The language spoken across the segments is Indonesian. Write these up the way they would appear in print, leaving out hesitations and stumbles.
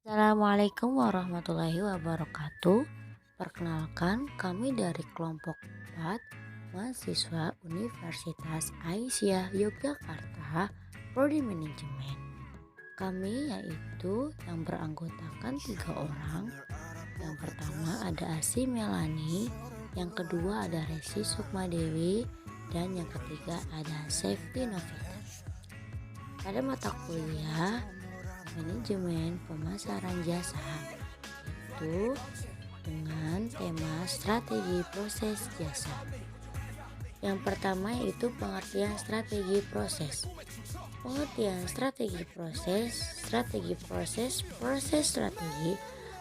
Assalamualaikum warahmatullahi wabarakatuh. Perkenalkan, kami dari kelompok 4 mahasiswa Universitas Aisyah Yogyakarta, Prodi Manajemen. Kami yaitu yang beranggotakan 3 orang. Yang pertama ada Asi Melani, yang kedua ada Resi Sukmadewi, dan yang ketiga ada Safety Novita. Pada mata kuliah Manajemen Pemasaran Jasa itu dengan tema strategi proses jasa. Yang pertama yaitu pengertian strategi proses. Pengertian strategi proses, proses strategi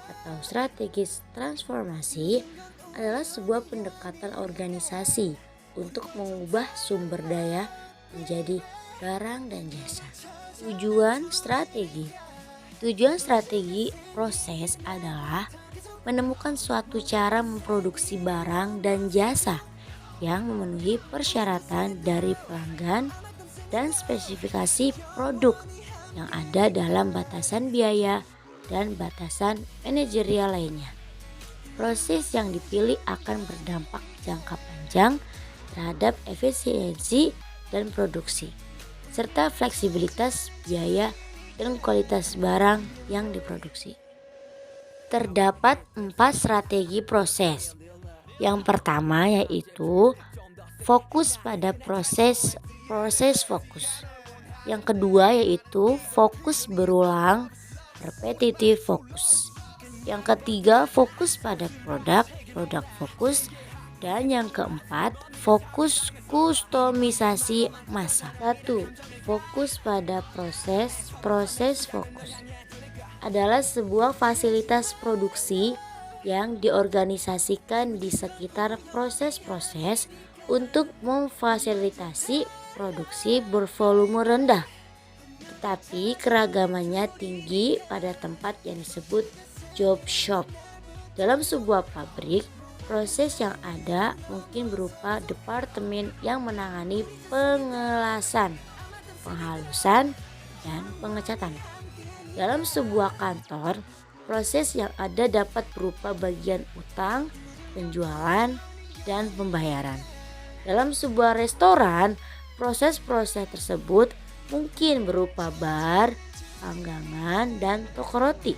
atau strategis transformasi adalah sebuah pendekatan organisasi untuk mengubah sumber daya menjadi barang dan jasa. Tujuan strategi proses adalah menemukan suatu cara memproduksi barang dan jasa yang memenuhi persyaratan dari pelanggan dan spesifikasi produk yang ada dalam batasan biaya dan batasan manajerial lainnya. Proses yang dipilih akan berdampak jangka panjang terhadap efisiensi dan produksi, serta fleksibilitas biaya dan kualitas barang yang diproduksi. Terdapat 4 strategi proses. Yang pertama yaitu fokus pada proses fokus. Yang kedua yaitu fokus berulang, repetitive fokus. Yang ketiga fokus pada produk fokus. Dan yang keempat, fokus kustomisasi massa. 1. Fokus pada proses fokus adalah sebuah fasilitas produksi yang diorganisasikan di sekitar proses-proses untuk memfasilitasi produksi bervolume rendah, tetapi keragamannya tinggi pada tempat yang disebut job shop. Dalam sebuah pabrik, proses yang ada mungkin berupa departemen yang menangani pengelasan, penghalusan, dan pengecatan. Dalam sebuah kantor, proses yang ada dapat berupa bagian utang, penjualan, dan pembayaran. Dalam sebuah restoran, proses-proses tersebut mungkin berupa bar, panggangan, dan toko roti.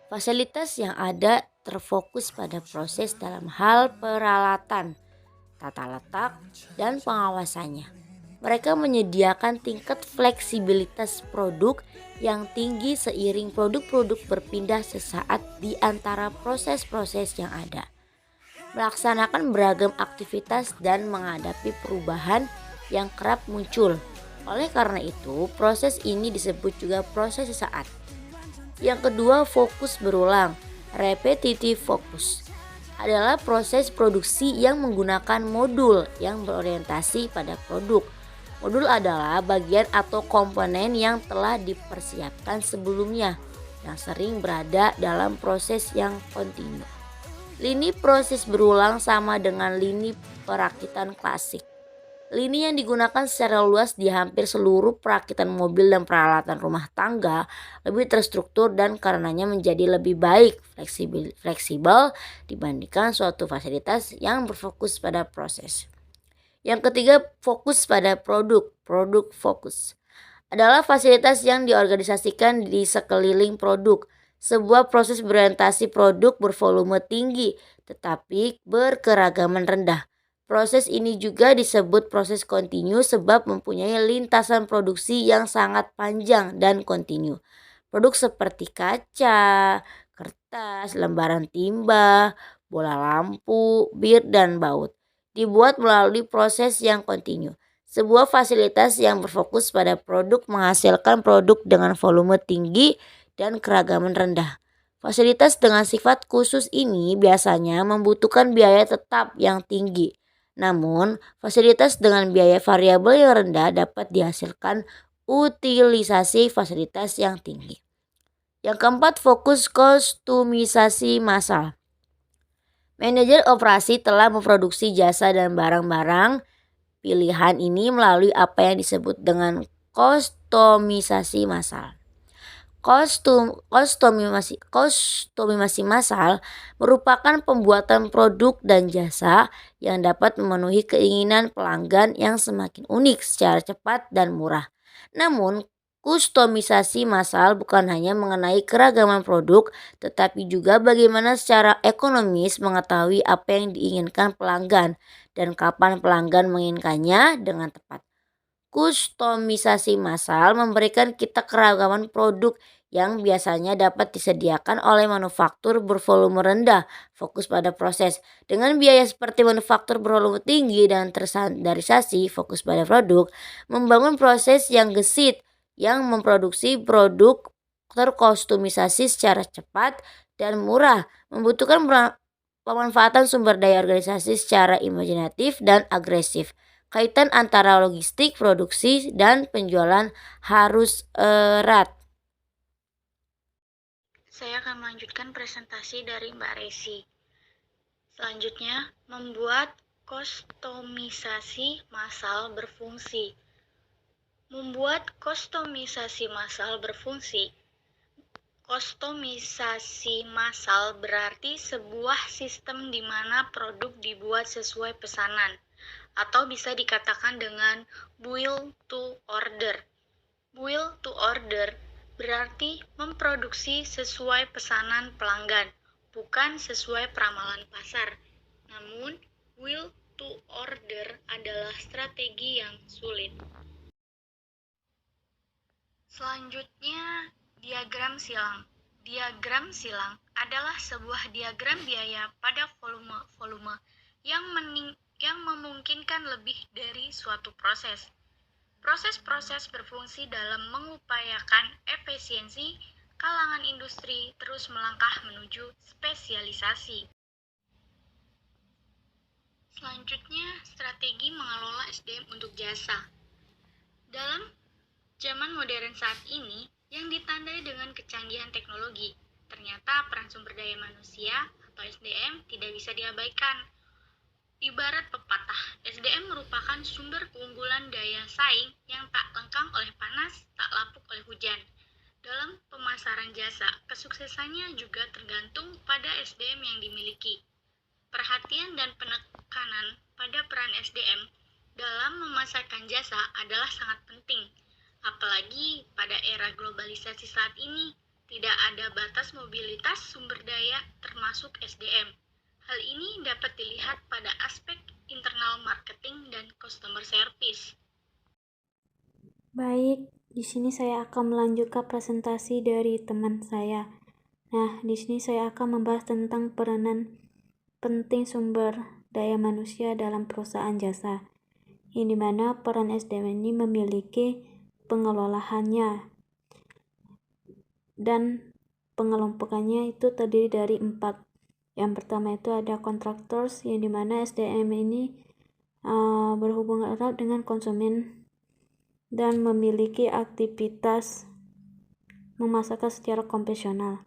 Fasilitas yang ada terfokus pada proses dalam hal peralatan, tata letak, dan pengawasannya. Mereka menyediakan tingkat fleksibilitas produk yang tinggi seiring produk-produk berpindah sesaat di antara proses-proses yang ada. Melaksanakan beragam aktivitas dan menghadapi perubahan yang kerap muncul. Oleh karena itu, proses ini disebut juga proses sesaat. Yang kedua, fokus berulang, repetitive focus, adalah proses produksi yang menggunakan modul yang berorientasi pada produk. Modul adalah bagian atau komponen yang telah dipersiapkan sebelumnya yang sering berada dalam proses yang kontinu. Lini proses berulang sama dengan lini perakitan klasik. Lini yang digunakan secara luas di hampir seluruh perakitan mobil dan peralatan rumah tangga lebih terstruktur dan karenanya menjadi lebih baik fleksibel dibandingkan suatu fasilitas yang berfokus pada proses. Yang ketiga, fokus pada produk fokus adalah fasilitas yang diorganisasikan di sekeliling produk. Sebuah proses berorientasi produk bervolume tinggi tetapi berkeragaman rendah. Proses ini juga disebut proses kontinu sebab mempunyai lintasan produksi yang sangat panjang dan kontinu. Produk seperti kaca, kertas, lembaran timah, bola lampu, bir, dan baut dibuat melalui proses yang kontinu. Sebuah fasilitas yang berfokus pada produk menghasilkan produk dengan volume tinggi dan keragaman rendah. Fasilitas dengan sifat khusus ini biasanya membutuhkan biaya tetap yang tinggi. Namun, fasilitas dengan biaya variabel yang rendah dapat dihasilkan utilisasi fasilitas yang tinggi. Yang keempat, fokus kostumisasi massal. Manajer operasi telah memproduksi jasa dan barang-barang pilihan ini melalui apa yang disebut dengan kostumisasi massal. Kostumasi massal merupakan pembuatan produk dan jasa yang dapat memenuhi keinginan pelanggan yang semakin unik secara cepat dan murah. Namun, kustomisasi massal bukan hanya mengenai keragaman produk, tetapi juga bagaimana secara ekonomis mengetahui apa yang diinginkan pelanggan dan kapan pelanggan menginginkannya dengan tepat. Kustomisasi massal memberikan kita keragaman produk yang biasanya dapat disediakan oleh manufaktur bervolume rendah, fokus pada proses. Dengan biaya seperti manufaktur bervolume tinggi dan terstandarisasi, fokus pada produk, membangun proses yang gesit yang memproduksi produk terkostumisasi secara cepat dan murah, membutuhkan pemanfaatan sumber daya organisasi secara imajinatif dan agresif. Kaitan antara logistik, produksi, dan penjualan harus erat. Saya akan melanjutkan presentasi dari Mbak Resi. Selanjutnya, membuat kustomisasi massal berfungsi. Membuat kustomisasi massal berfungsi. Kustomisasi massal berarti sebuah sistem di mana produk dibuat sesuai pesanan, atau bisa dikatakan dengan build to order. Build to order berarti memproduksi sesuai pesanan pelanggan, bukan sesuai peramalan pasar. Namun, build to order adalah strategi yang sulit. Selanjutnya, diagram silang. Diagram silang adalah sebuah diagram biaya pada volume yang memungkinkan lebih dari suatu proses. Proses-proses berfungsi dalam mengupayakan efisiensi, kalangan industri terus melangkah menuju spesialisasi. Selanjutnya, strategi mengelola SDM untuk jasa. Dalam zaman modern saat ini, yang ditandai dengan kecanggihan teknologi, ternyata peran sumber daya manusia atau SDM tidak bisa diabaikan. Ibarat pepatah, SDM merupakan sumber keunggulan daya saing yang tak lekang oleh panas, tak lapuk oleh hujan. Dalam pemasaran jasa, kesuksesannya juga tergantung pada SDM yang dimiliki. Perhatian dan penekanan pada peran SDM dalam memasarkan jasa adalah sangat penting. Apalagi pada era globalisasi saat ini, tidak ada batas mobilitas sumber daya termasuk SDM. Hal ini dapat dilihat pada aspek internal marketing dan customer service. Baik, di sini saya akan melanjutkan presentasi dari teman saya. Nah, di sini saya akan membahas tentang peranan penting sumber daya manusia dalam perusahaan jasa, yang dimana peran SDM ini memiliki pengelolaannya dan pengelompokannya itu terdiri dari 4. Yang pertama itu ada contractors, yang dimana SDM ini berhubungan erat dengan konsumen dan memiliki aktivitas memasarkan secara konvensional.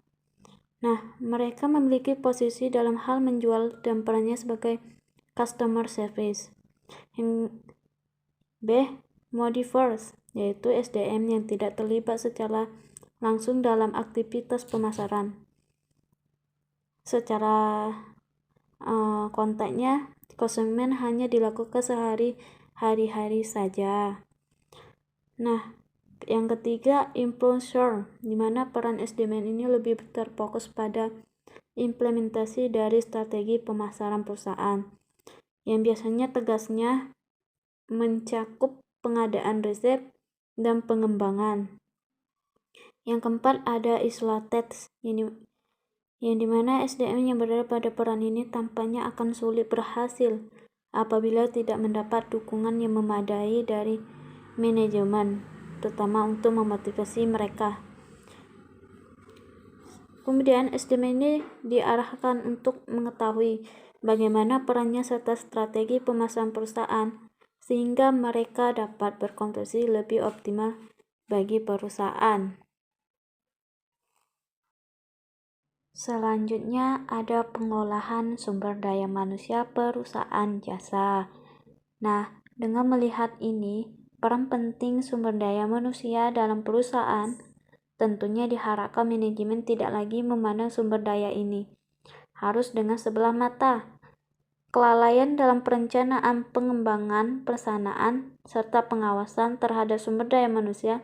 Nah, mereka memiliki posisi dalam hal menjual dan perannya sebagai customer service. Yang B, modifiers, yaitu SDM yang tidak terlibat secara langsung dalam aktivitas pemasaran. Secara kontaknya konsumen hanya dilakukan hari-hari saja. Nah, yang ketiga, influencer, di mana peran SDM ini lebih terfokus pada implementasi dari strategi pemasaran perusahaan, yang biasanya tegasnya mencakup pengadaan resep dan pengembangan. Yang keempat ada isolated, yang dimana SDM yang berada pada peran ini tampaknya akan sulit berhasil apabila tidak mendapat dukungan yang memadai dari manajemen, terutama untuk memotivasi mereka. Kemudian SDM ini diarahkan untuk mengetahui bagaimana perannya serta strategi pemasaran perusahaan sehingga mereka dapat berkontribusi lebih optimal bagi perusahaan. Selanjutnya ada pengolahan sumber daya manusia perusahaan jasa. Nah, dengan melihat ini, peran penting sumber daya manusia dalam perusahaan Tentunya diharapkan manajemen tidak lagi memandang sumber daya ini harus dengan sebelah mata. Kelalaian dalam perencanaan, pengembangan, pelaksanaan, serta pengawasan terhadap sumber daya manusia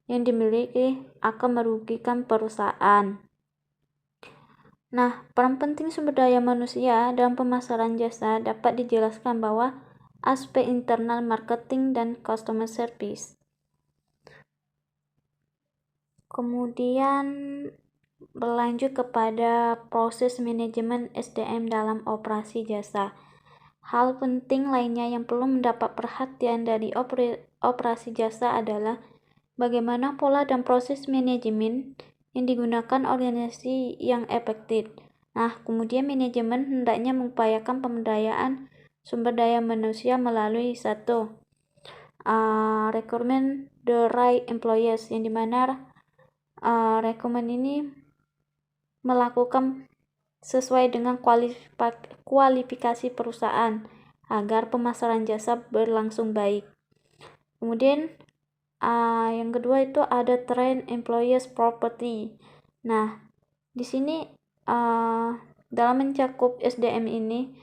yang dimiliki akan merugikan perusahaan. Nah, peran penting sumber daya manusia dalam pemasaran jasa dapat dijelaskan bahwa aspek internal marketing dan customer service. Kemudian berlanjut kepada proses manajemen SDM dalam operasi jasa. Hal penting lainnya yang perlu mendapat perhatian dari operasi jasa adalah bagaimana pola dan proses manajemen yang digunakan organisasi yang efektif. Nah, kemudian manajemen hendaknya mengupayakan pemberdayaan sumber daya manusia melalui rekrutmen the right employees, yang dimana rekrutmen ini melakukan sesuai dengan kualifikasi perusahaan agar pemasaran jasa berlangsung baik. Kemudian yang kedua itu ada train employees property. Nah, di sini dalam mencakup SDM ini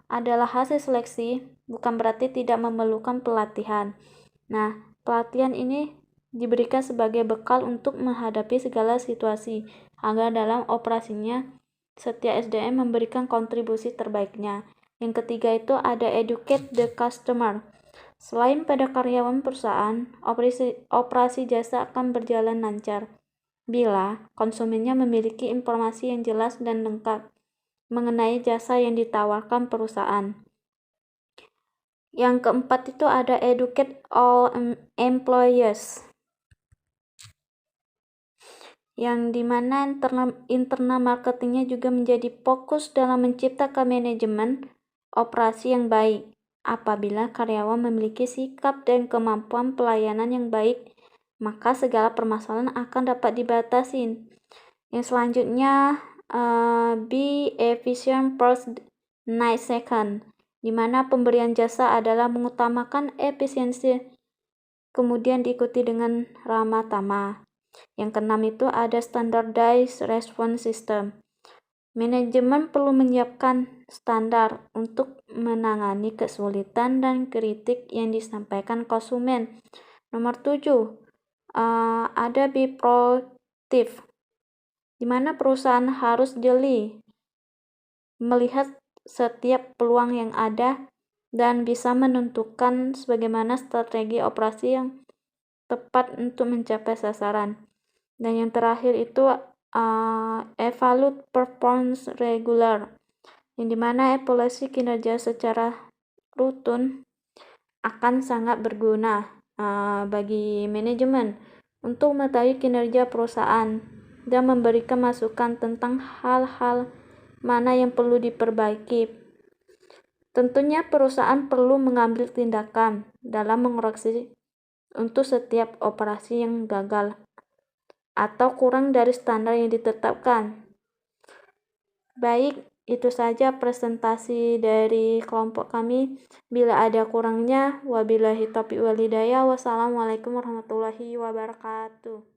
adalah hasil seleksi, bukan berarti tidak memerlukan pelatihan. Nah, pelatihan ini diberikan sebagai bekal untuk menghadapi segala situasi agar dalam operasinya setiap SDM memberikan kontribusi terbaiknya. Yang ketiga itu ada educate the customer. Selain pada karyawan perusahaan, operasi jasa akan berjalan lancar bila konsumennya memiliki informasi yang jelas dan lengkap mengenai jasa yang ditawarkan perusahaan. Yang keempat itu ada educate all employees, yang dimana internal marketingnya juga menjadi fokus dalam menciptakan manajemen operasi yang baik. Apabila karyawan memiliki sikap dan kemampuan pelayanan yang baik, maka segala permasalahan akan dapat dibatasi. Yang selanjutnya, be efficient first, night second, di mana pemberian jasa adalah mengutamakan efisiensi, kemudian diikuti dengan ramah tamah. Yang keenam itu ada standardized response system. Manajemen perlu menyiapkan standar untuk menangani kesulitan dan kritik yang disampaikan konsumen. Nomor 7, ada be proactive, di mana perusahaan harus jeli melihat setiap peluang yang ada dan bisa menentukan sebagaimana strategi operasi yang tepat untuk mencapai sasaran. Dan yang terakhir itu evaluate performance regular, yang dimana evaluasi kinerja secara rutin akan sangat berguna bagi manajemen untuk mengetahui kinerja perusahaan dan memberikan masukan tentang hal-hal mana yang perlu diperbaiki. Tentunya perusahaan perlu mengambil tindakan dalam mengoreksi untuk setiap operasi yang gagal atau kurang dari standar yang ditetapkan. Baik, itu saja presentasi dari kelompok kami. Bila ada kurangnya, wabillahi taufiq wal hidayah. Wassalamualaikum warahmatullahi wabarakatuh.